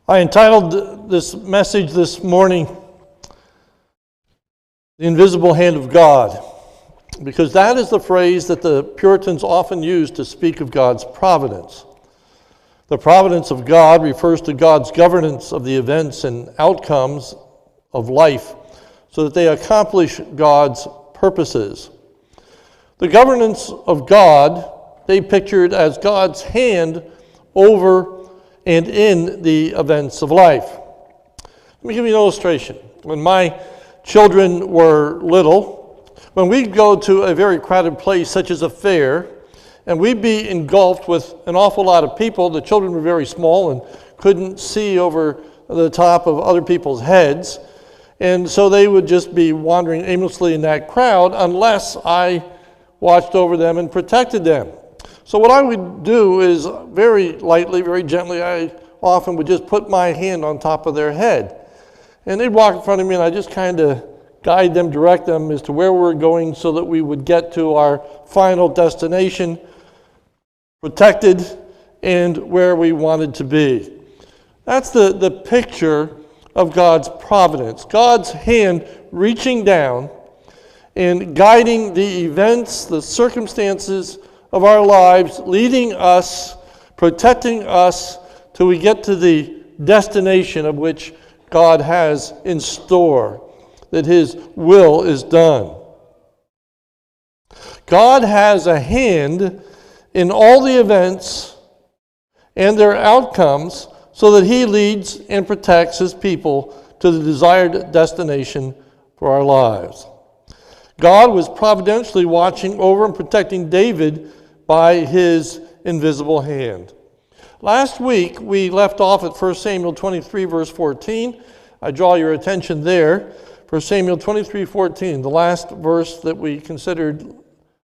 I entitled this message this morning, The Invisible Hand of God, because that is the phrase that the Puritans often used to speak of God's providence. The providence of God refers to God's governance of the events and outcomes of life so that they accomplish God's purposes. The governance of God they pictured as God's hand over and in the events of life. Let me give you an illustration. When my children were little, when we'd go to a very crowded place such as a fair, and we'd be engulfed with an awful lot of people, the children were very small and couldn't see over the top of other people's heads, and so they would just be wandering aimlessly in that crowd unless I watched over them and protected them. So what I would do is very lightly, very gently, I often would just put my hand on top of their head. And they'd walk in front of me and I just kind of guide them, direct them as to where we're going so that we would get to our final destination, protected and where we wanted to be. That's the picture of God's providence. God's hand reaching down and guiding the events, the circumstances of our lives, leading us, protecting us till we get to the destination of which God has in store, that His will is done. God has a hand in all the events and their outcomes so that He leads and protects His people to the desired destination for our lives. God was providentially watching over and protecting David by His invisible hand. Last week, we left off at 1 Samuel 23, verse 14. I draw your attention there. 1 Samuel 23, 14, the last verse that we considered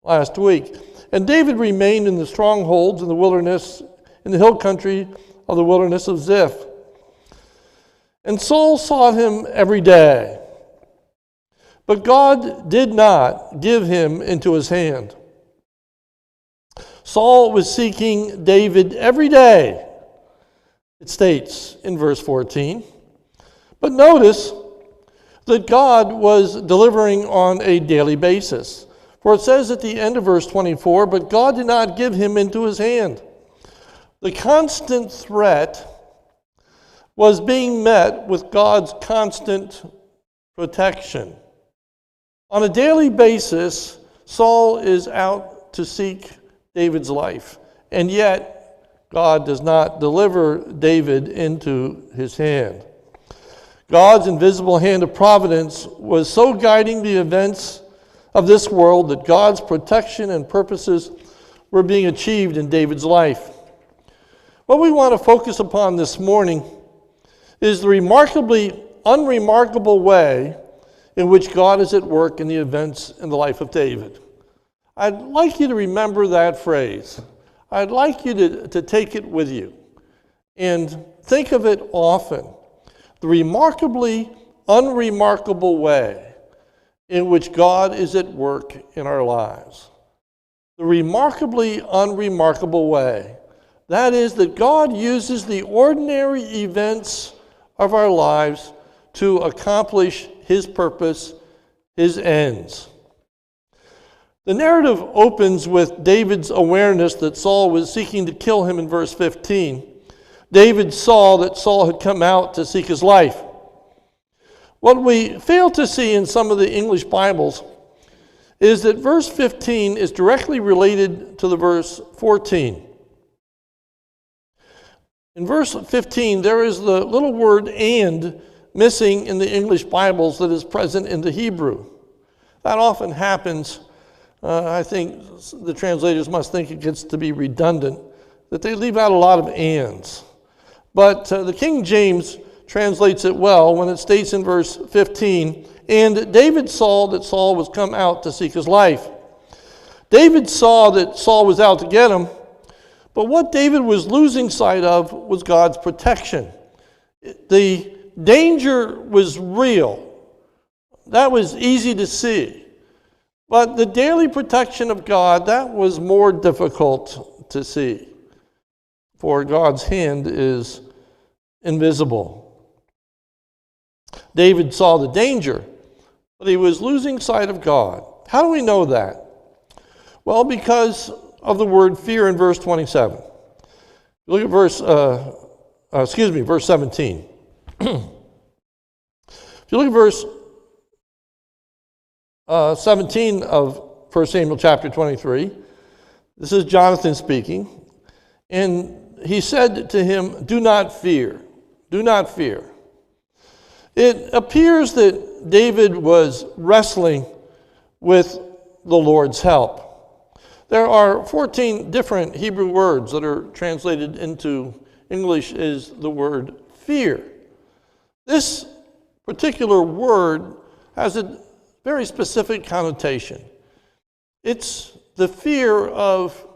last week. And David remained in the strongholds in the wilderness, in the hill country of the wilderness of Ziph. And Saul sought him every day. But God did not give him into his hand. Saul was seeking David every day, it states in verse 14. But notice that God was delivering on a daily basis. For it says at the end of verse 24, but God did not give him into his hand. The constant threat was being met with God's constant protection. On a daily basis, Saul is out to seek David's life, and yet God does not deliver David into his hand. God's invisible hand of providence was so guiding the events of this world that God's protection and purposes were being achieved in David's life. What we want to focus upon this morning is the remarkably unremarkable way in which God is at work in the events in the life of David. I'd like you to remember that phrase. I'd like you to take it with you and think of it often. The remarkably unremarkable way in which God is at work in our lives. The remarkably unremarkable way. That is that God uses the ordinary events of our lives to accomplish His purpose, His ends. The narrative opens with David's awareness that Saul was seeking to kill him in verse 15. David saw that Saul had come out to seek his life. What we fail to see in some of the English Bibles is that verse 15 is directly related to the verse 14. In verse 15, there is the little word "and" missing in the English Bibles that is present in the Hebrew. That often happens. I think the translators must think it gets to be redundant, that they leave out a lot of ands. But the King James translates it well when it states in verse 15, and David saw that Saul was come out to seek his life. David saw that Saul was out to get him, but what David was losing sight of was God's protection. The danger was real. That was easy to see. But the daily protection of God, that was more difficult to see. For God's hand is invisible. David saw the danger, but he was losing sight of God. How do we know that? Well, because of the word fear in verse 27. Look at verse 17. If you look at verse 17 of 1 Samuel chapter 23, this is Jonathan speaking, and he said to him, "Do not fear, do not fear." It appears that David was wrestling with the Lord's help. There are 14 different Hebrew words that are translated into English as the word fear. This particular word has a very specific connotation. It's the fear of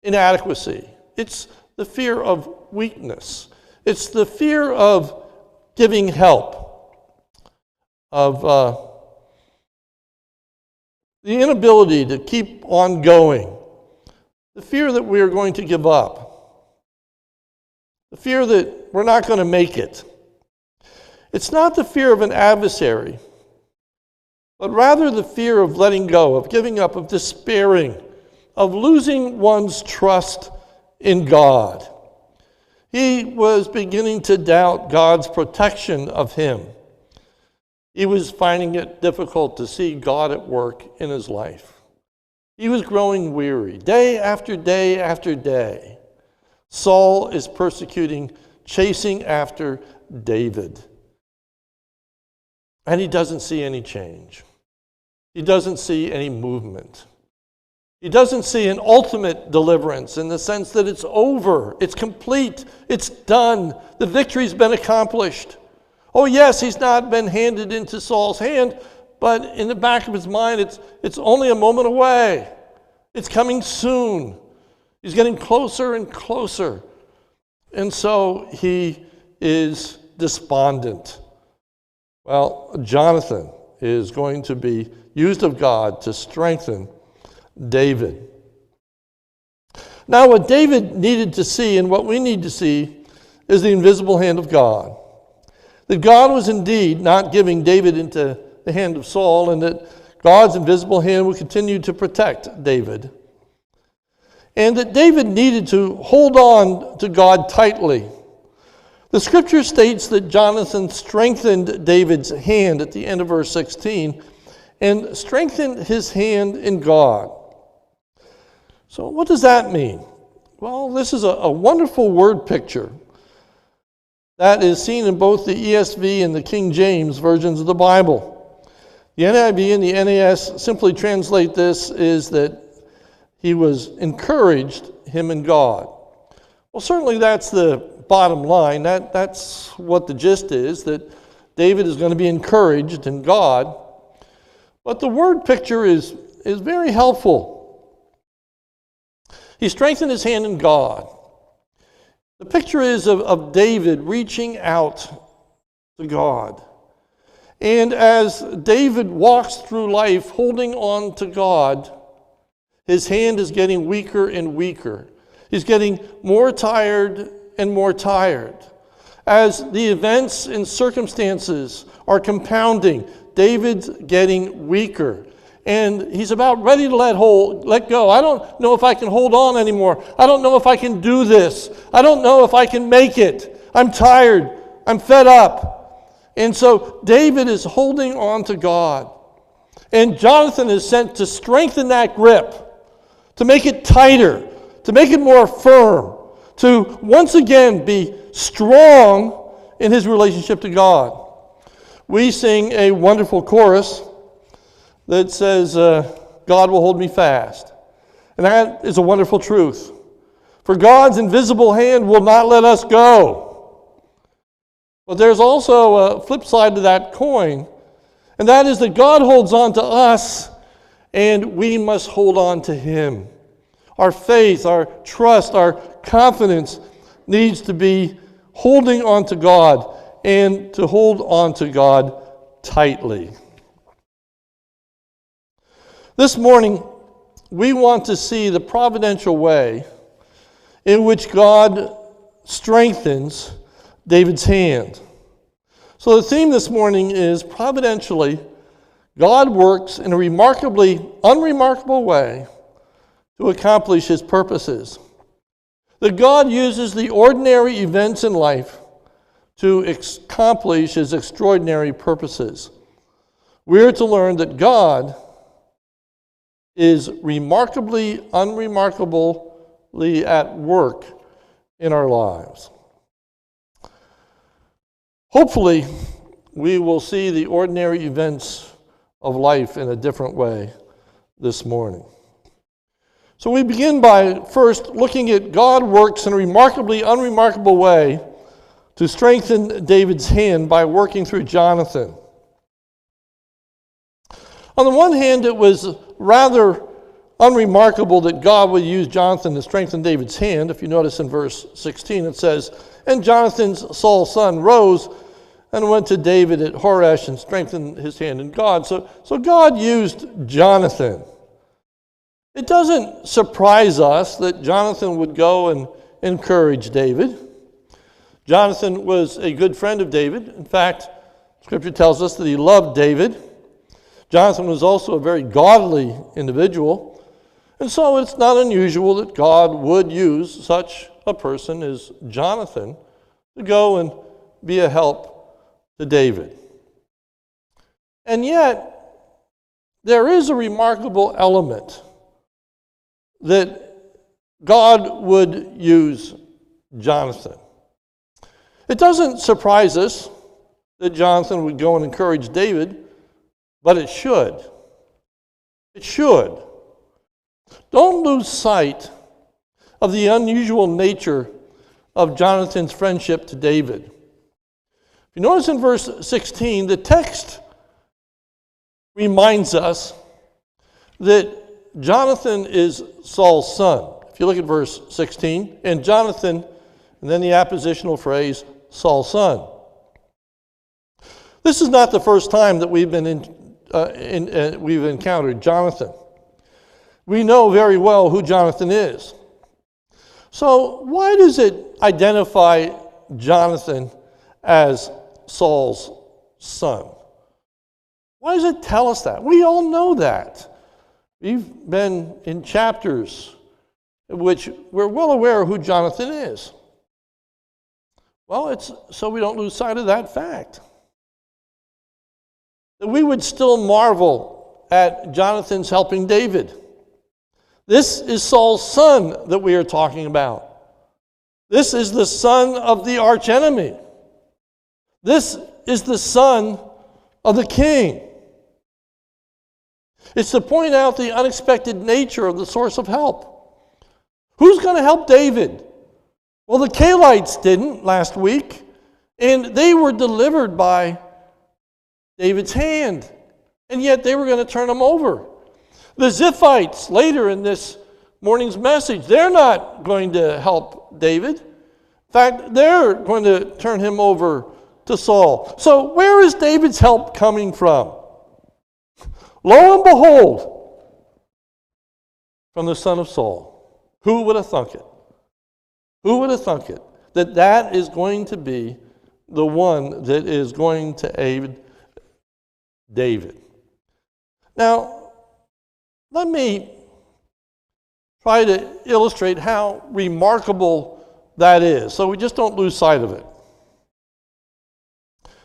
inadequacy. It's the fear of weakness. It's the fear of giving help, of the inability to keep on going, the fear that we are going to give up, the fear that we're not going to make it. It's not the fear of an adversary, but rather the fear of letting go, of giving up, of despairing, of losing one's trust in God. He was beginning to doubt God's protection of him. He was finding it difficult to see God at work in his life. He was growing weary. Day after day after day, Saul is persecuting, chasing after David. And he doesn't see any change. He doesn't see any movement. He doesn't see an ultimate deliverance in the sense that it's over, it's complete, it's done, the victory's been accomplished. Oh yes, he's not been handed into Saul's hand, but in the back of his mind, it's only a moment away. It's coming soon. He's getting closer and closer. And so he is despondent. Well, Jonathan is going to be used of God to strengthen David. Now, what David needed to see and what we need to see is the invisible hand of God. That God was indeed not giving David into the hand of Saul, and that God's invisible hand would continue to protect David. And that David needed to hold on to God tightly. The scripture states that Jonathan strengthened David's hand at the end of verse 16 and strengthened his hand in God. So what does that mean? Well, this is a wonderful word picture that is seen in both the ESV and the King James versions of the Bible. The NIV and the NAS simply translate this is that he was encouraged, him and God. Well, certainly that's the bottom line. That's what the gist is, that David is going to be encouraged in God. But the word picture is very helpful. He strengthened his hand in God. The picture is of David reaching out to God. And as David walks through life holding on to God, his hand is getting weaker and weaker. He's getting more tired and more tired. As the events and circumstances are compounding, David's getting weaker. And he's about ready to let go. I don't know if I can hold on anymore. I don't know if I can do this. I don't know if I can make it. I'm tired. I'm fed up. And so David is holding on to God. And Jonathan is sent to strengthen that grip, to make it tighter, to make it more firm, to once again be strong in his relationship to God. We sing a wonderful chorus that says, God will hold me fast. And that is a wonderful truth. For God's invisible hand will not let us go. But there's also a flip side to that coin, and that is that God holds on to us, and we must hold on to him. Our faith, our trust, our confidence needs to be holding on to God, and to hold on to God tightly. This morning, we want to see the providential way in which God strengthens David's hand. So the theme this morning is providentially, God works in a remarkably unremarkable way to accomplish his purposes. That God uses the ordinary events in life to accomplish his extraordinary purposes. We're to learn that God is remarkably, unremarkably at work in our lives. Hopefully, we will see the ordinary events of life in a different way this morning. So we begin by first looking at God works in a remarkably unremarkable way to strengthen David's hand by working through Jonathan. On the one hand, it was rather unremarkable that God would use Jonathan to strengthen David's hand. If you notice in verse 16, it says, "And Jonathan, Saul's son, rose and went to David at Horesh and strengthened his hand in God." So God used Jonathan. It doesn't surprise us that Jonathan would go and encourage David. Jonathan was a good friend of David. In fact, Scripture tells us that he loved David. Jonathan was also a very godly individual. And so it's not unusual that God would use such a person as Jonathan to go and be a help to David. And yet, there is a remarkable element that God would use Jonathan. It doesn't surprise us that Jonathan would go and encourage David, but it should. It should. Don't lose sight of the unusual nature of Jonathan's friendship to David. If you notice in verse 16, the text reminds us that Jonathan is Saul's son. If you look at verse 16, and Jonathan, and then the appositional phrase, Saul's son. This is not the first time that we've encountered Jonathan. We know very well who Jonathan is. So why does it identify Jonathan as Saul's son? Why does it tell us that? We all know that. We've been in chapters in which we're well aware of who Jonathan is. Well, it's so we don't lose sight of that fact. That we would still marvel at Jonathan's helping David. This is Saul's son that we are talking about. This is the son of the archenemy. This is the son of the king. It's to point out the unexpected nature of the source of help. Who's going to help David? Well, the Kalites didn't last week, and they were delivered by David's hand, and yet they were going to turn him over. The Ziphites, later in this morning's message, they're not going to help David. In fact, they're going to turn him over to Saul. So where is David's help coming from? Lo and behold, from the son of Saul. Who would have thunk it? Who would have thunk it? That is going to be the one that is going to aid David. Now, let me try to illustrate how remarkable that is, so we just don't lose sight of it.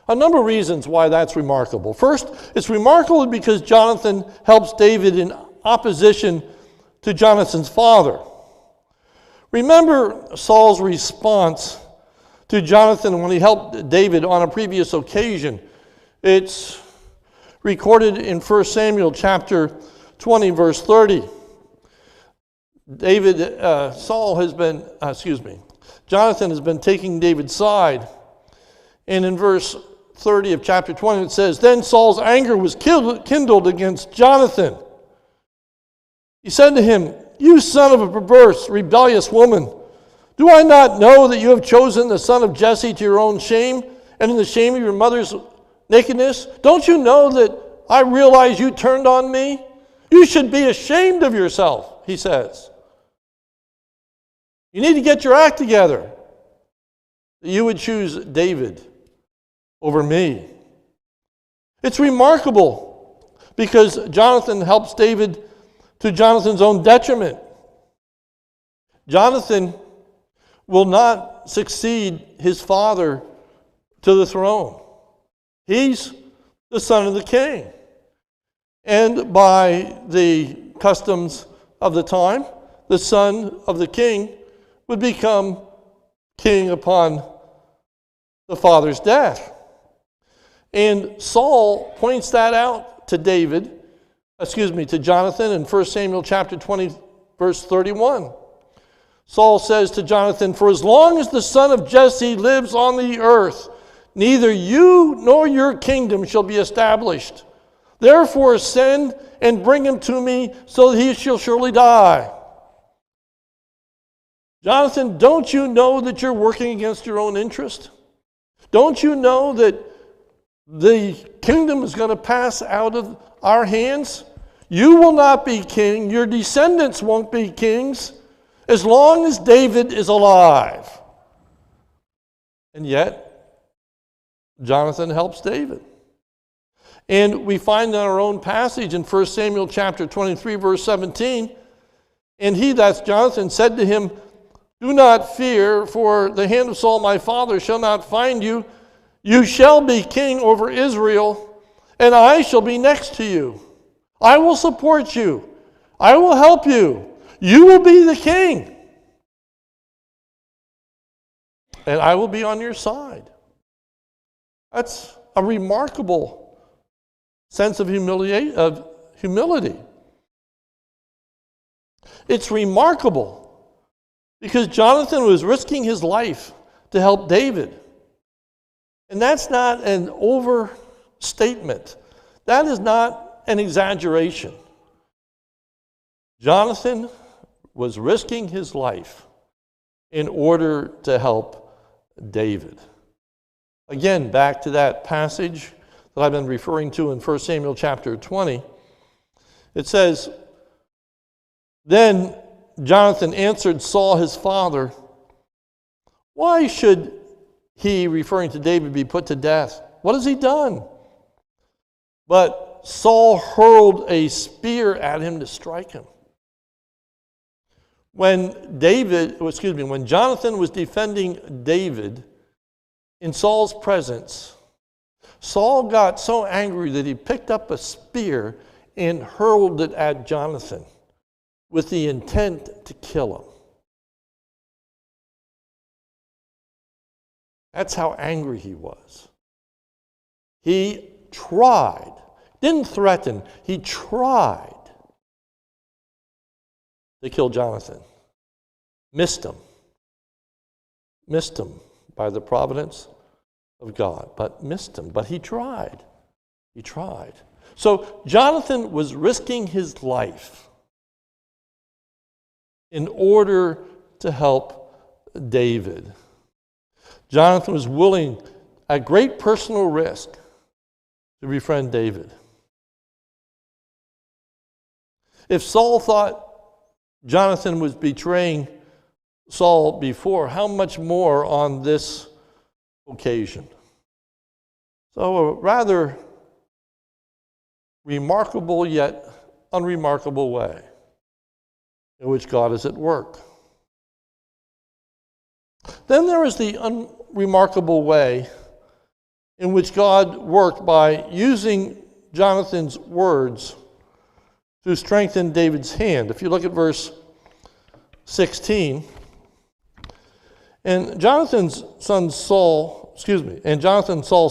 A number of reasons why that's remarkable. First, it's remarkable because Jonathan helps David in opposition to Jonathan's father. Remember Saul's response to Jonathan when he helped David on a previous occasion. It's recorded in 1 Samuel chapter 20, verse 30. Jonathan has been taking David's side. And in verse 30 of chapter 20 it says, "Then Saul's anger was kindled against Jonathan. He said to him, 'You son of a perverse, rebellious woman, do I not know that you have chosen the son of Jesse to your own shame and in the shame of your mother's nakedness? Don't you know that I realize you turned on me? You should be ashamed of yourself,' he says. 'You need to get your act together. that you would choose David over me. It's remarkable because Jonathan helps David to Jonathan's own detriment. Jonathan will not succeed his father to the throne. He's the son of the king. And by the customs of the time, the son of the king would become king upon the father's death. And Saul points that out to to Jonathan in 1 Samuel chapter 20, verse 31. Saul says to Jonathan, "For as long as the son of Jesse lives on the earth, neither you nor your kingdom shall be established. Therefore send and bring him to me, so that he shall surely die." Jonathan, don't you know that you're working against your own interest? Don't you know that the kingdom is going to pass out of our hands? You will not be king. Your descendants won't be kings as long as David is alive. And yet, Jonathan helps David. And we find in our own passage in 1 Samuel chapter 23, verse 17, "And he," that's Jonathan, "said to him, 'Do not fear, for the hand of Saul my father shall not find you. You shall be king over Israel, and I shall be next to you. I will support you. I will help you. You will be the king, and I will be on your side.'" That's a remarkable sense of humility. It's remarkable because Jonathan was risking his life to help David. And that's not an overstatement. That is not an exaggeration. Jonathan was risking his life in order to help David. Again, back to that passage that I've been referring to in 1 Samuel chapter 20. It says, "Then Jonathan answered Saul his father, 'Why should he,'" referring to David, "'be put to death? What has he done?' But Saul hurled a spear at him to strike him." When Jonathan was defending David in Saul's presence, Saul got so angry that he picked up a spear and hurled it at Jonathan with the intent to kill him. That's how angry he was. He tried, didn't threaten, he tried to kill Jonathan. Missed him by the providence of God, but missed him. But he tried. So Jonathan was risking his life in order to help David. Jonathan was willing, at great personal risk, to befriend David. If Saul thought Jonathan was betraying Saul before, how much more on this occasion? So a rather remarkable yet unremarkable way in which God is at work. Then there is the unremarkable way in which God worked by using Jonathan's words to strengthen David's hand. If you look at verse 16, Jonathan, Saul's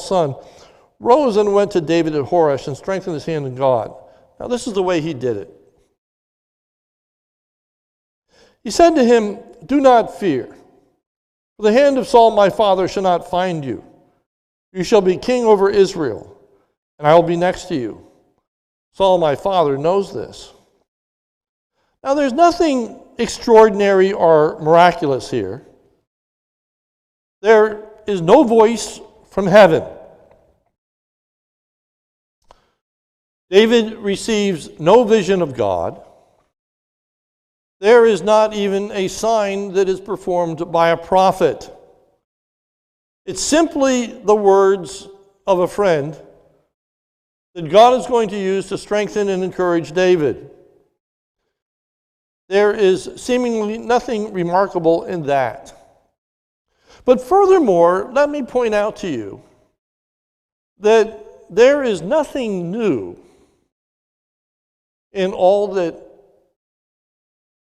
son, rose and went to David at Horesh and strengthened his hand in God. Now this is the way he did it. He said to him, "Do not fear, for the hand of Saul my father shall not find you. You shall be king over Israel, and I will be next to you. Saul my father knows this." Now there's nothing extraordinary or miraculous here. There is no voice from heaven. David receives no vision of God. There is not even a sign that is performed by a prophet. It's simply the words of a friend that God is going to use to strengthen and encourage David. There is seemingly nothing remarkable in that. But furthermore, let me point out to you that there is nothing new in all that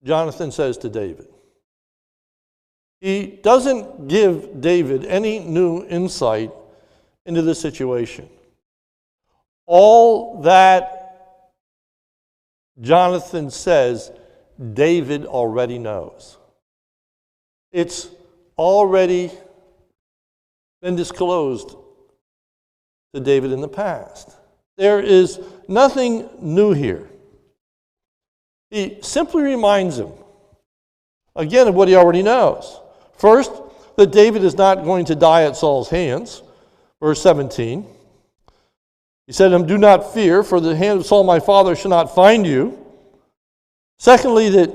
Jonathan says to David. He doesn't give David any new insight into the situation. All that Jonathan says, David already knows. It's already been disclosed to David in the past. There is nothing new here. He simply reminds him, again, of what he already knows. First, that David is not going to die at Saul's hands. Verse 17. He said to him, "Do not fear, for the hand of Saul my father shall not find you." Secondly, that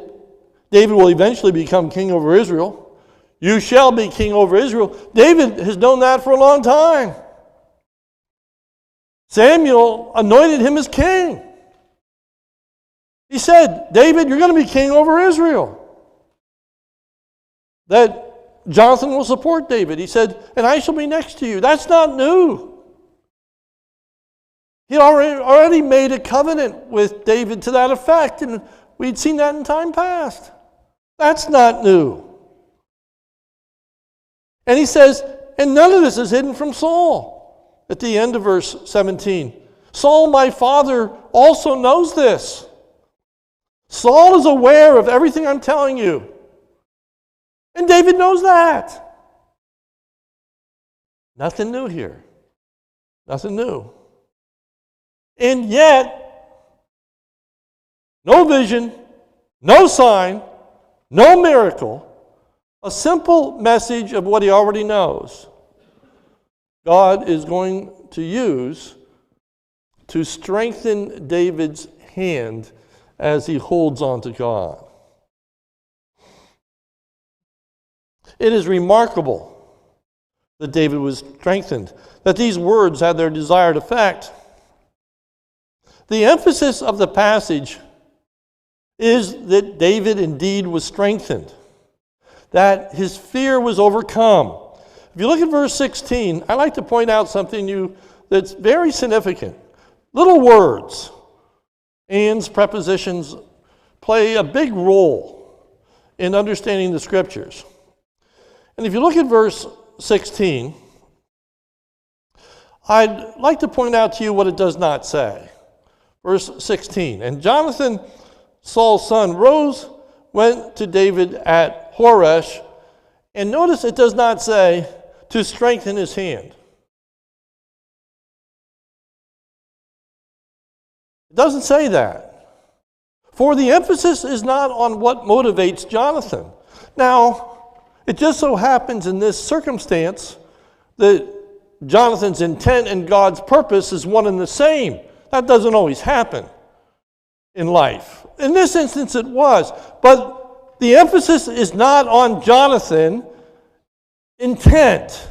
David will eventually become king over Israel. You shall be king over Israel. David has known that for a long time. Samuel anointed him as king. He said, "David, you're going to be king over Israel." That Jonathan will support David. He said, "And I shall be next to you." That's not new. He already made a covenant with David to that effect, and we'd seen that in time past. That's not new. And he says, and none of this is hidden from Saul. At the end of verse 17, Saul, my father, also knows this. Saul is aware of everything I'm telling you. And David knows that. Nothing new here. Nothing new. And yet, no vision, no sign, no miracle, a simple message of what he already knows. God is going to use to strengthen David's hand as he holds on to God. It is remarkable that David was strengthened, that these words had their desired effect. The emphasis of the passage is that David indeed was strengthened, that his fear was overcome. If you look at verse 16, I like to point out something that's very significant. Little words, ands, prepositions play a big role in understanding the Scriptures. And if you look at verse 16, I'd like to point out to you what it does not say. Verse 16, and Jonathan, Saul's son, rose, went to David at Horesh, and notice it does not say to strengthen his hand. It doesn't say that. For the emphasis is not on what motivates Jonathan. Now, it just so happens in this circumstance that Jonathan's intent and God's purpose is one and the same. That doesn't always happen in life. In this instance it was. But the emphasis is not on Jonathan's intent,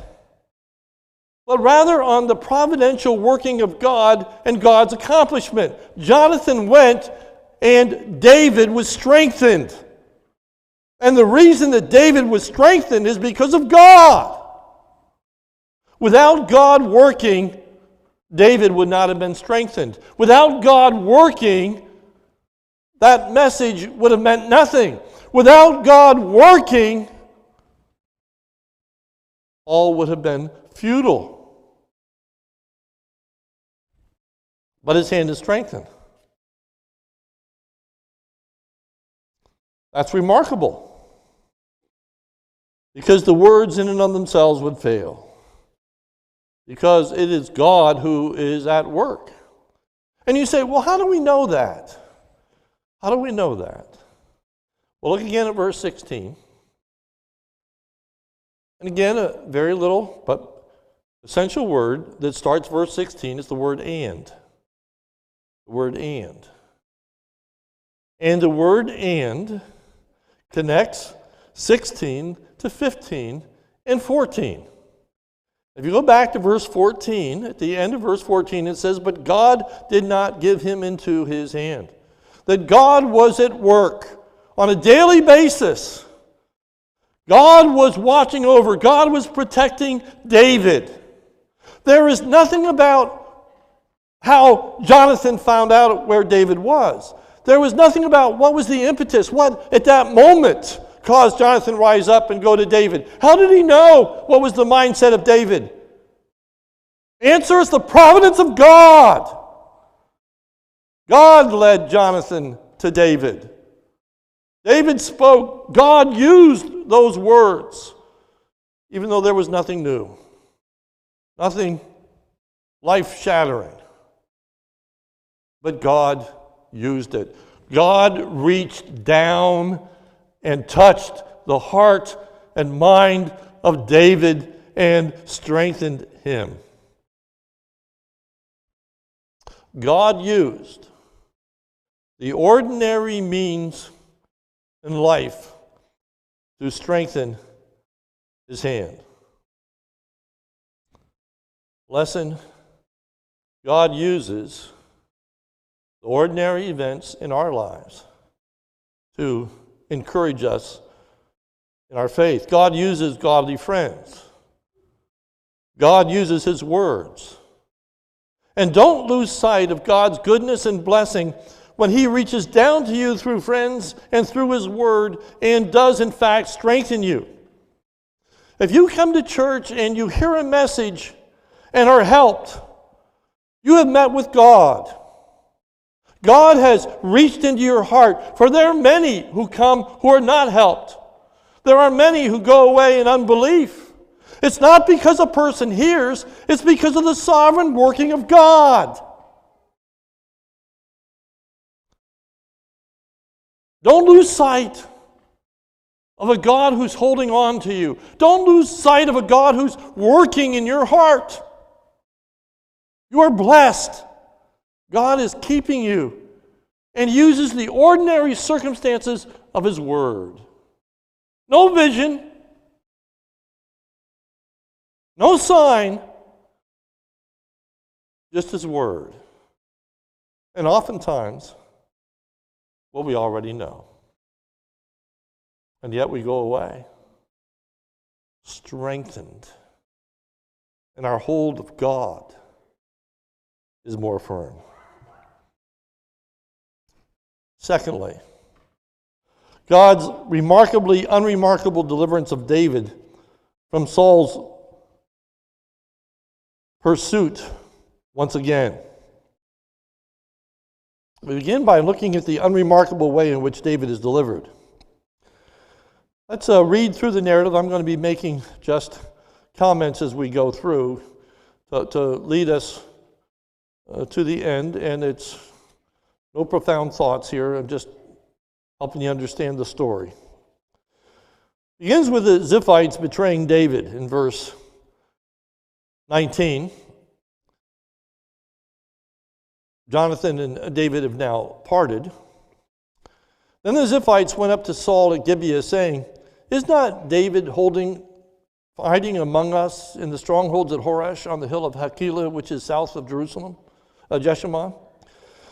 but rather on the providential working of God and God's accomplishment. Jonathan went and David was strengthened. And the reason that David was strengthened is because of God. Without God working, David would not have been strengthened. Without God working, that message would have meant nothing. Without God working, all would have been futile. But his hand is strengthened. That's remarkable. Because the words in and of themselves would fail. Because it is God who is at work. And you say, well, how do we know that? How do we know that? Well, look again at verse 16. And again, a very little but essential word that starts verse 16 is the word and. The word and. And the word and connects 16 to 15 and 14. If you go back to verse 14, at the end of verse 14, it says, "But God did not give him into his hand." That God was at work on a daily basis. God was watching over, God was protecting David. There is nothing about how Jonathan found out where David was. There was nothing about what was the impetus, what at that moment caused Jonathan to rise up and go to David. How did he know what was the mindset of David? Answer is the providence of God. God led Jonathan to David. David spoke. God used those words, even though there was nothing new, nothing life-shattering. But God used it. God reached down and touched the heart and mind of David and strengthened him. God used the ordinary means in life to strengthen his hand. Lesson: God uses the ordinary events in our lives to encourage us in our faith. God uses godly friends. God uses his words. And don't lose sight of God's goodness and blessing when he reaches down to you through friends and through his word and does in fact strengthen you. If you come to church and you hear a message and are helped, you have met with God. God has reached into your heart, for there are many who come who are not helped. There are many who go away in unbelief. It's not because a person hears, it's because of the sovereign working of God. Don't lose sight of a God who's holding on to you. Don't lose sight of a God who's working in your heart. You are blessed. God is keeping you and uses the ordinary circumstances of his word. No vision, no sign, just his word. And oftentimes, what we already know. And yet we go away strengthened. And our hold of God is more firm. Secondly, God's remarkably unremarkable deliverance of David from Saul's pursuit once again. We begin by looking at the unremarkable way in which David is delivered. Let's read through the narrative. I'm going to be making just comments as we go through to lead us to the end, and it's no profound thoughts here. I'm just helping you understand the story. It begins with the Ziphites betraying David in verse 19. Jonathan and David have now parted. Then the Ziphites went up to Saul at Gibeah, saying, "Is not David hiding among us in the strongholds at Horesh on the hill of Hakilah, which is south of Jerusalem, Jeshimon?"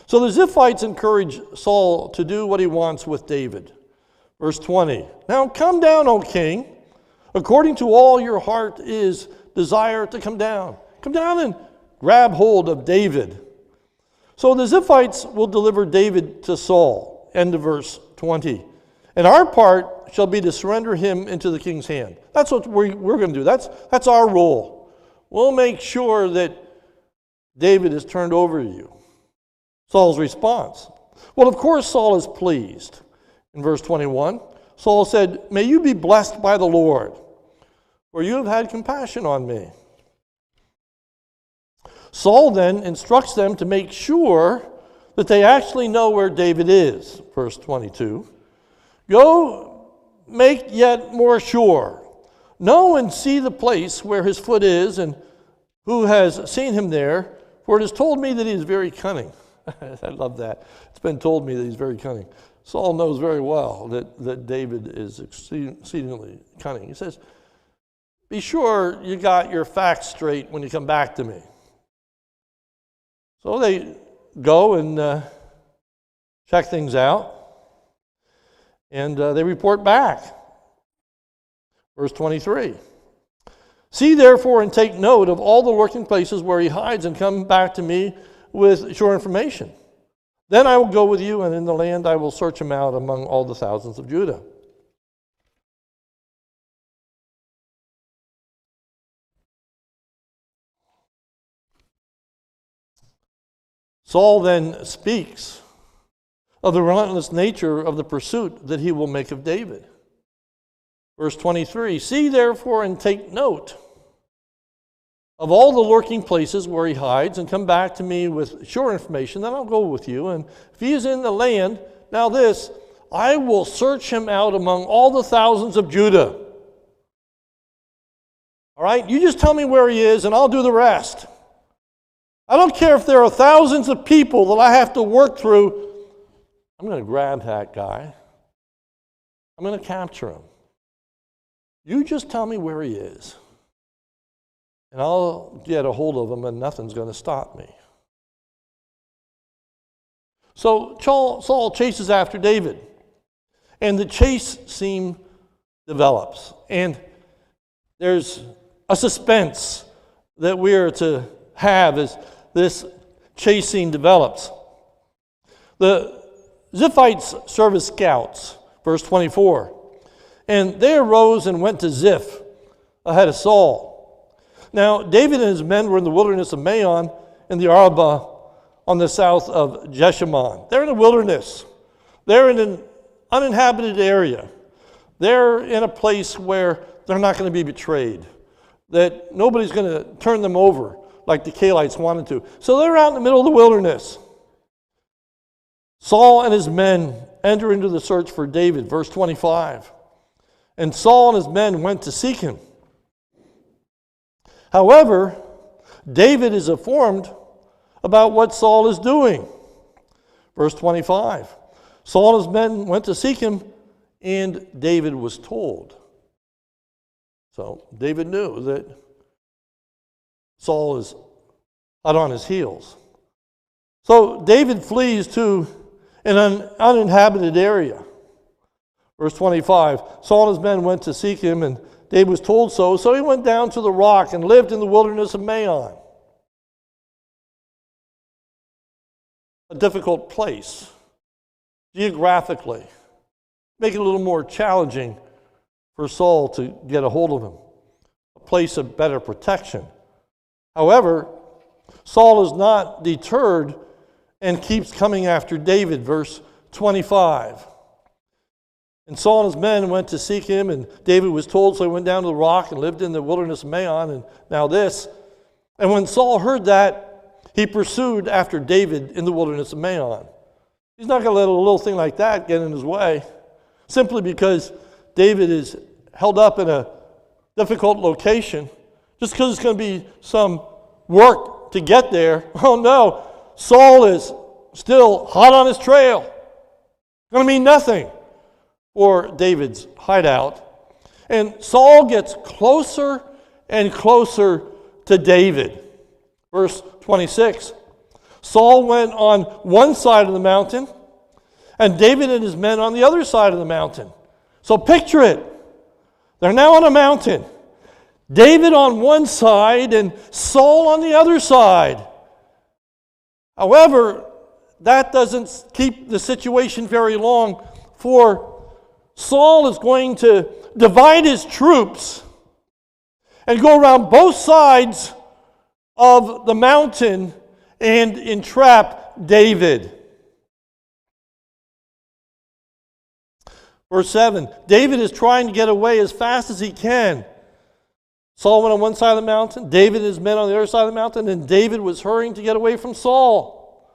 So the Ziphites encourage Saul to do what he wants with David. Verse 20, "Now come down, O king, according to all your heart is desire to come down. Come down and grab hold of David." So the Ziphites will deliver David to Saul. End of verse 20. "And our part shall be to surrender him into the king's hand." That's what we're going to do. That's our role. We'll make sure that David is turned over to you. Saul's response. Well, of course Saul is pleased. In verse 21, Saul said, "May you be blessed by the Lord, for you have had compassion on me." Saul then instructs them to make sure that they actually know where David is. Verse 22. "Go make yet more sure. Know and see the place where his foot is, and who has seen him there, for it is told me that he is very cunning." I love that. It's been told me that he's very cunning. Saul knows very well that David is exceedingly cunning. He says, be sure you got your facts straight when you come back to me. So they go and check things out, and they report back. Verse 23. See therefore and take note of all the lurking places where he hides, and come back to me with sure information. Then I will go with you, and in the land I will search him out among all the thousands of Judah. Saul then speaks of the relentless nature of the pursuit that he will make of David. Verse 23, see therefore and take note of all the lurking places where he hides, and come back to me with sure information, then I'll go with you. And if he is in the land, now this, I will search him out among all the thousands of Judah. All right, you just tell me where he is, and I'll do the rest. I don't care if there are thousands of people that I have to work through. I'm going to grab that guy. I'm going to capture him. You just tell me where he is, and I'll get a hold of him, and nothing's going to stop me. So Saul chases after David, and the chase scene develops. And there's a suspense that we are to have as this chase scene develops. The Ziphites serve as scouts, verse 24. And they arose and went to Ziph ahead of Saul. Now, David and his men were in the wilderness of Maon in the Arabah on the south of Jeshimon. They're in the wilderness. They're in an uninhabited area. They're in a place where they're not going to be betrayed, that nobody's going to turn them over like the Calites wanted to. So they're out in the middle of the wilderness. Saul and his men enter into the search for David, verse 25. And Saul and his men went to seek him. However, David is informed about what Saul is doing. Verse 25. Saul and his men went to seek him, and David was told. So David knew that Saul is hot on his heels. So David flees to an uninhabited area. Verse 25, Saul and his men went to seek him, and David was told so. So he went down to the rock and lived in the wilderness of Maon. A difficult place, geographically. Make it a little more challenging for Saul to get a hold of him. A place of better protection. However, Saul is not deterred and keeps coming after David, verse 25. And Saul and his men went to seek him, and David was told, so he went down to the rock and lived in the wilderness of Maon. And now this. And when Saul heard that, he pursued after David in the wilderness of Maon. He's not going to let a little thing like that get in his way, simply because David is held up in a difficult location. Just because it's going to be some work to get there. Oh no, Saul is still hot on his trail. It's going to mean nothing for David's hideout. And Saul gets closer and closer to David. Verse 26. Saul went on one side of the mountain, and David and his men on the other side of the mountain. So picture it. They're now on a mountain. David on one side and Saul on the other side. However, that doesn't keep the situation very long, for Saul is going to divide his troops and go around both sides of the mountain and entrap David. Verse 7, David is trying to get away as fast as he can. Saul went on one side of the mountain, David and his men on the other side of the mountain, and David was hurrying to get away from Saul.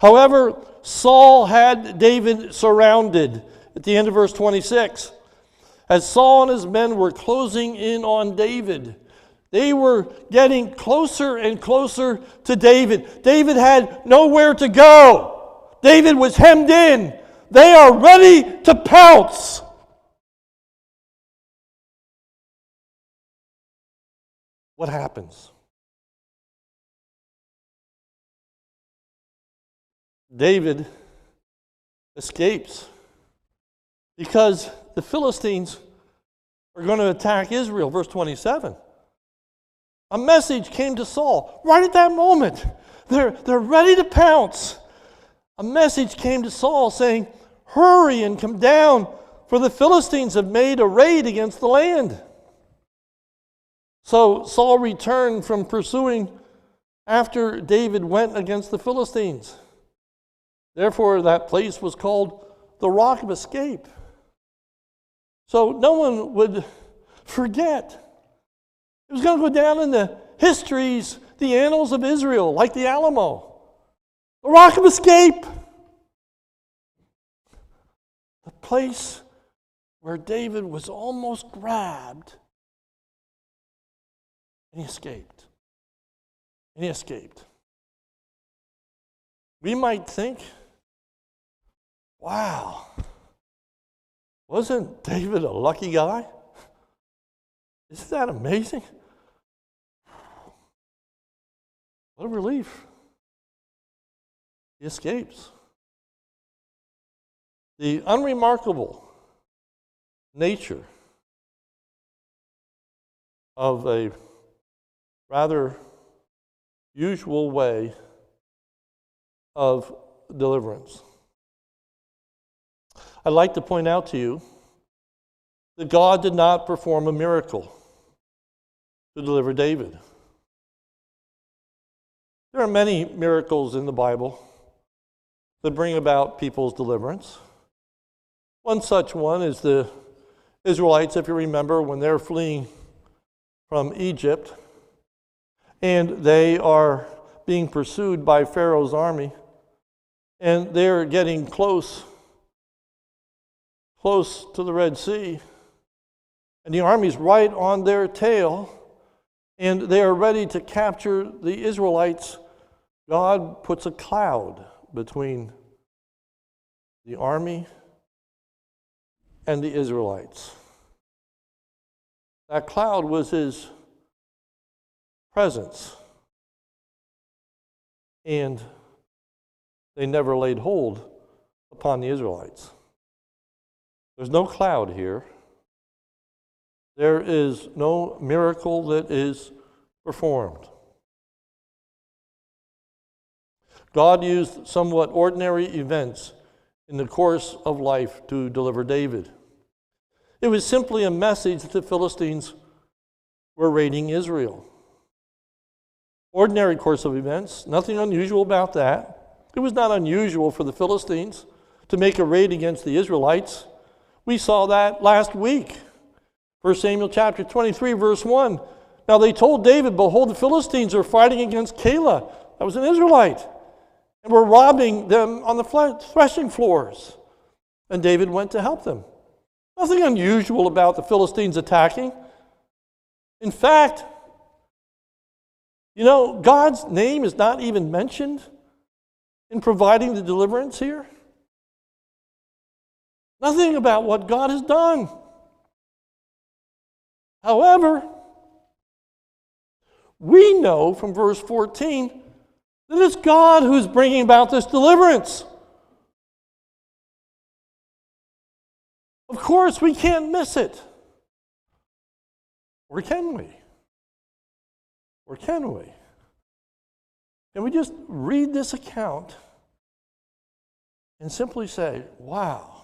However, Saul had David surrounded at the end of verse 26. As Saul and his men were closing in on David, they were getting closer and closer to David. David had nowhere to go. David was hemmed in. They are ready to pounce. what happens? David escapes because the Philistines are going to attack Israel, verse 27. A message came to Saul right at that moment. They're ready to pounce. A message came to Saul saying, hurry and come down, for the Philistines have made a raid against the land. So Saul returned from pursuing after David went against the Philistines. Therefore, that place was called the Rock of Escape. So no one would forget. It was going to go down in the histories, the annals of Israel, like the Alamo. The Rock of Escape. The place where David was almost grabbed. And he escaped. And he escaped. We might think, wow, wasn't David a lucky guy? Isn't that amazing? What a relief. He escapes. The unremarkable nature of a rather usual way of deliverance. I'd like to point out to you that God did not perform a miracle to deliver David. There are many miracles in the Bible that bring about people's deliverance. One such one is the Israelites, if you remember, when they're fleeing from Egypt and they are being pursued by Pharaoh's army, and they're getting close to the Red Sea, and the army's right on their tail, and they are ready to capture the Israelites. God puts a cloud between the army and the Israelites. That cloud was his presence, and they never laid hold upon the Israelites. There's no cloud here. There is no miracle that is performed. God used somewhat ordinary events in the course of life to deliver David. It was simply a message that the Philistines were raiding Israel. Ordinary course of events, nothing unusual about that. It was not unusual for the Philistines to make a raid against the Israelites. We saw that last week. 1 Samuel chapter 23, verse 1. Now they told David, behold, the Philistines are fighting against Keilah. That was an Israelite. And were robbing them on the threshing floors. And David went to help them. Nothing unusual about the Philistines attacking. In fact, God's name is not even mentioned in providing the deliverance here. Nothing about what God has done. However, we know from verse 14 that it's God who's bringing about this deliverance. Of course, we can't miss it. Or can we? Or can we? Can we just read this account and simply say, wow,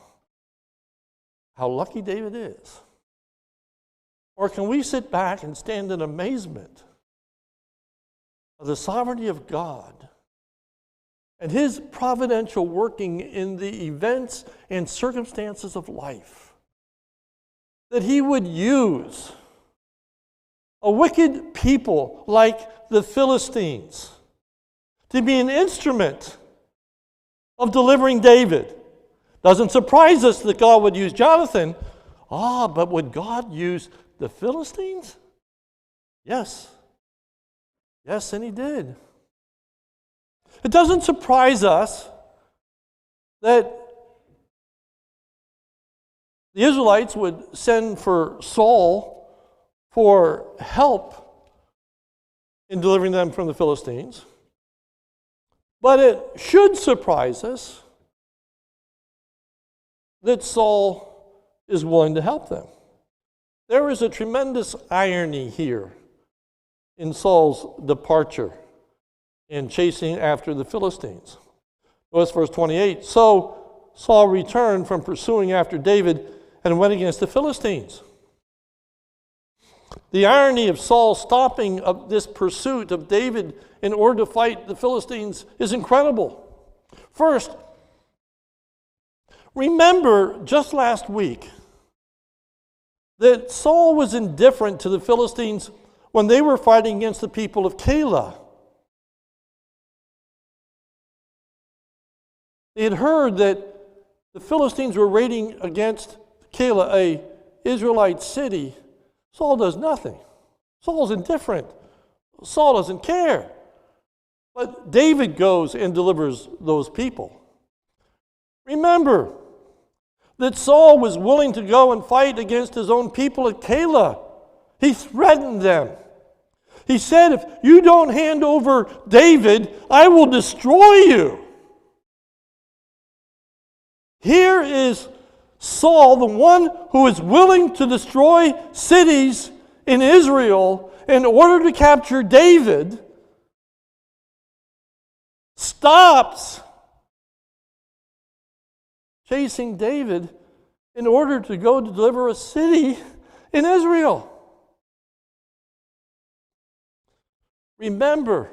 how lucky David is? Or can we sit back and stand in amazement of the sovereignty of God and his providential working in the events and circumstances of life, that he would use a wicked people like the Philistines to be an instrument of delivering David? Doesn't surprise us that God would use Jonathan. But would God use the Philistines? Yes. Yes, and he did. It doesn't surprise us that the Israelites would send for Saul for help in delivering them from the Philistines. But it should surprise us that Saul is willing to help them. There is a tremendous irony here in Saul's departure and chasing after the Philistines. Notice verse 28. So Saul returned from pursuing after David and went against the Philistines. The irony of Saul stopping of this pursuit of David in order to fight the Philistines is incredible. First, remember just last week that Saul was indifferent to the Philistines when they were fighting against the people of Keilah. They had heard that the Philistines were raiding against Keilah, a Israelite city. Saul does nothing. Saul's indifferent. Saul doesn't care. But David goes and delivers those people. Remember that Saul was willing to go and fight against his own people at Keilah. He threatened them. He said, if you don't hand over David, I will destroy you. Here is Saul, the one who is willing to destroy cities in Israel in order to capture David, stops chasing David in order to go to deliver a city in Israel. Remember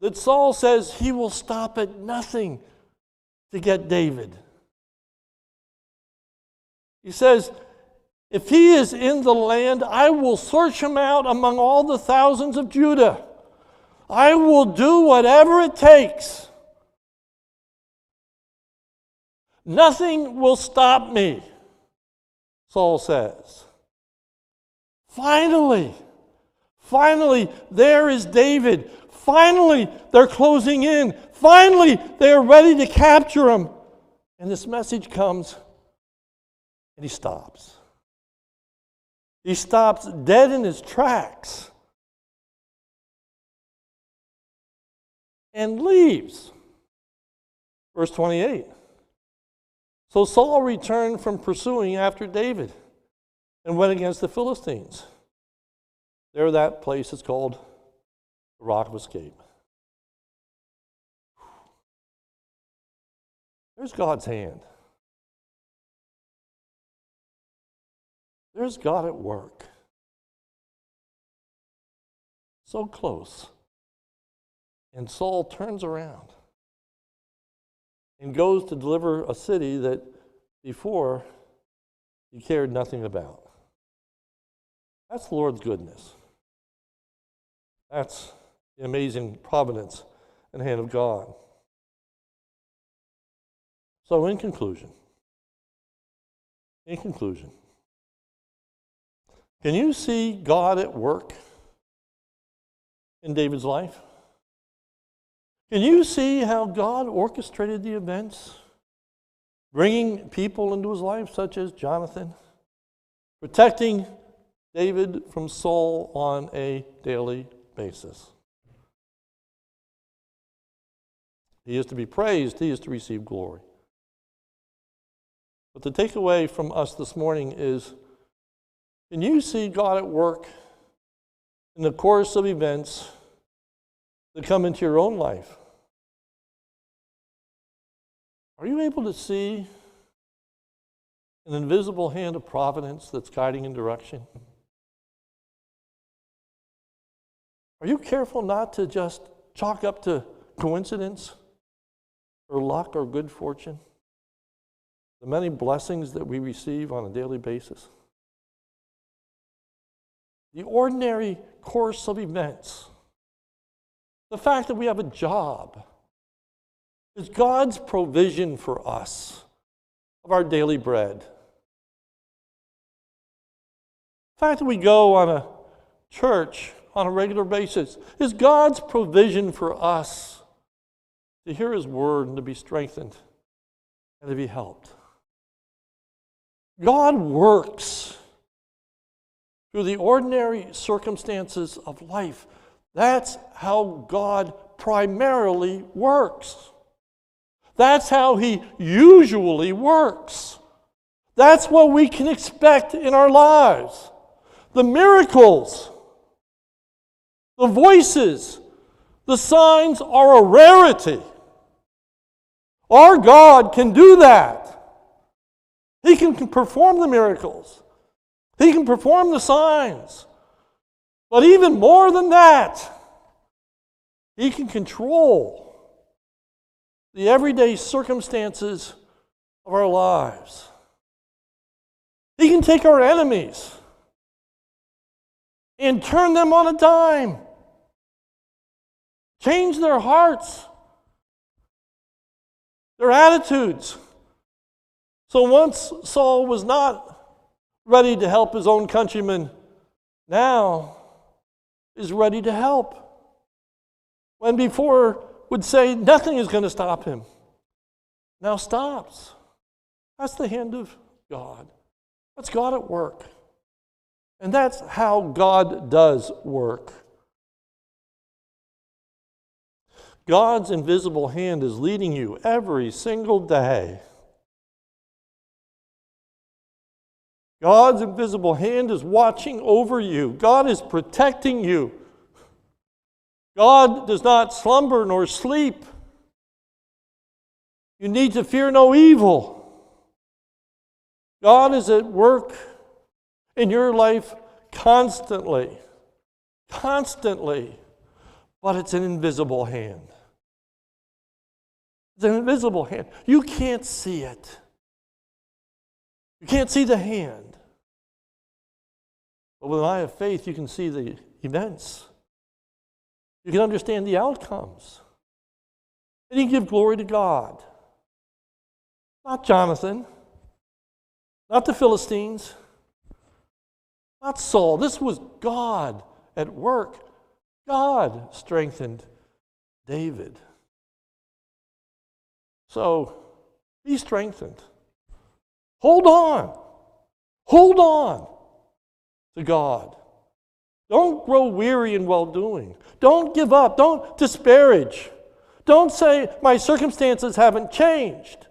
that Saul says he will stop at nothing to get David. He says, if he is in the land, I will search him out among all the thousands of Judah. I will do whatever it takes. Nothing will stop me, Saul says. Finally, there is David. Finally, they're closing in. Finally, they are ready to capture him. And this message comes, and he stops. He stops dead in his tracks and leaves. Verse 28. So Saul returned from pursuing after David and went against the Philistines. There, that place is called the Rock of Escape. There's God's hand. There's God at work. So close. And Saul turns around and goes to deliver a city that before he cared nothing about. That's the Lord's goodness. That's the amazing providence and hand of God. So in conclusion, can you see God at work in David's life? Can you see how God orchestrated the events, bringing people into his life such as Jonathan, protecting David from Saul on a daily basis? He is to be praised. He is to receive glory. But the takeaway from us this morning is, can you see God at work in the course of events that come into your own life? Are you able to see an invisible hand of providence that's guiding in direction? Are you careful not to just chalk up to coincidence or luck or good fortune the many blessings that we receive on a daily basis? The ordinary course of events, the fact that we have a job, is God's provision for us of our daily bread. The fact that we go on a church on a regular basis is God's provision for us to hear his word and to be strengthened and to be helped. God works through the ordinary circumstances of life. That's how God primarily works. That's how He usually works. That's what we can expect in our lives. The miracles, the voices, the signs are a rarity. Our God can do that. He can perform the miracles. He can perform the signs. But even more than that, He can control the everyday circumstances of our lives. He can take our enemies and turn them on a dime. Change their hearts, their attitudes. So once Saul was not ready to help his own countrymen, now is ready to help. When before would say nothing is going to stop him, now stops. That's the hand of God. That's God at work. And that's how God does work. God's invisible hand is leading you every single day. God's invisible hand is watching over you. God is protecting you. God does not slumber nor sleep. You need to fear no evil. God is at work in your life constantly. Constantly. But it's an invisible hand. It's an invisible hand. You can't see it. You can't see the hand. But with an eye of faith, you can see the events. You can understand the outcomes. And you can give glory to God. Not Jonathan. Not the Philistines. Not Saul. This was God at work. God strengthened David. So, be strengthened. Hold on. Hold on to God. Don't grow weary in well-doing. Don't give up. Don't disparage. Don't say, my circumstances haven't changed.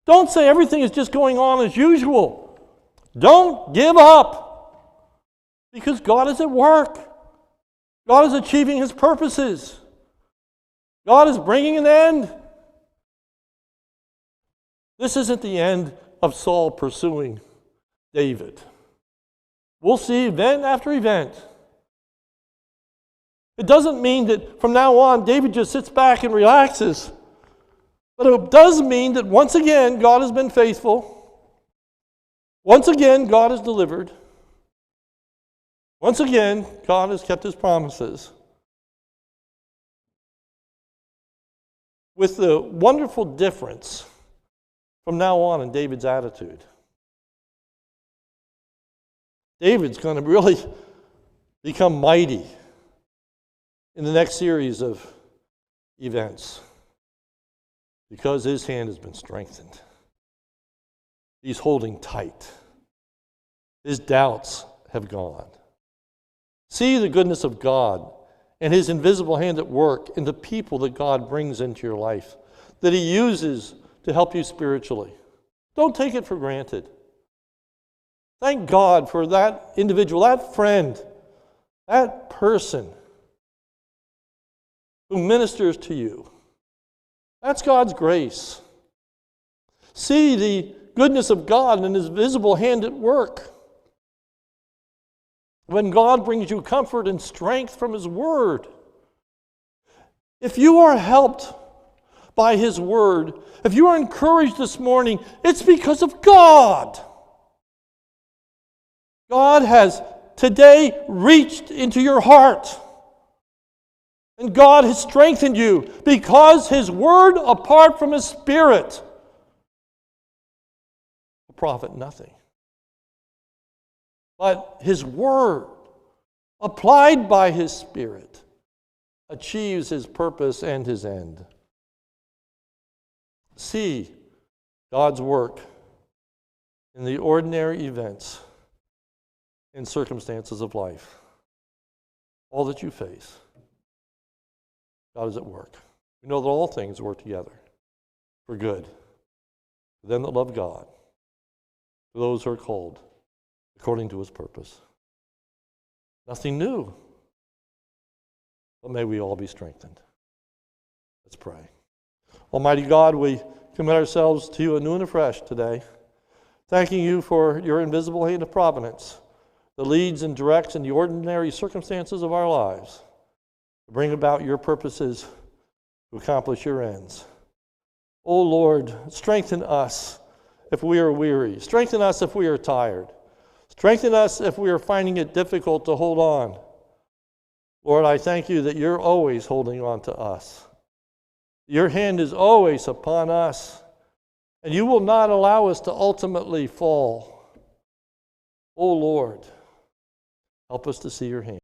Don't say everything is just going on as usual. Don't give up. Because God is at work. God is achieving His purposes. God is bringing an end. This isn't the end of Saul pursuing David. We'll see event after event. It doesn't mean that from now on David just sits back and relaxes. But it does mean that once again God has been faithful. Once again God has delivered. Once again God has kept His promises. With the wonderful difference from now on in David's attitude. David's going to really become mighty in the next series of events because his hand has been strengthened. He's holding tight. His doubts have gone. See the goodness of God and His invisible hand at work in the people that God brings into your life, that He uses to help you spiritually. Don't take it for granted. Thank God for that individual, that friend, that person who ministers to you. That's God's grace. See the goodness of God and His visible hand at work. When God brings you comfort and strength from His Word. If you are helped by His Word, if you are encouraged this morning, it's because of God. God has today reached into your heart. And God has strengthened you because His Word, apart from His Spirit, will profit nothing. But His Word, applied by His Spirit, achieves His purpose and His end. See God's work in the ordinary events in circumstances of life, all that you face, God is at work. We know that all things work together for good, for them that love God, for those who are called according to his purpose. Nothing new, but may we all be strengthened. Let's pray. Almighty God, we commit ourselves to you anew and afresh today, thanking you for your invisible hand of providence that leads and directs in the ordinary circumstances of our lives to bring about your purposes, to accomplish your ends. O Lord, strengthen us if we are weary. Strengthen us if we are tired. Strengthen us if we are finding it difficult to hold on. Lord, I thank you that you're always holding on to us. Your hand is always upon us, and you will not allow us to ultimately fall. O Lord, help us to see your hand.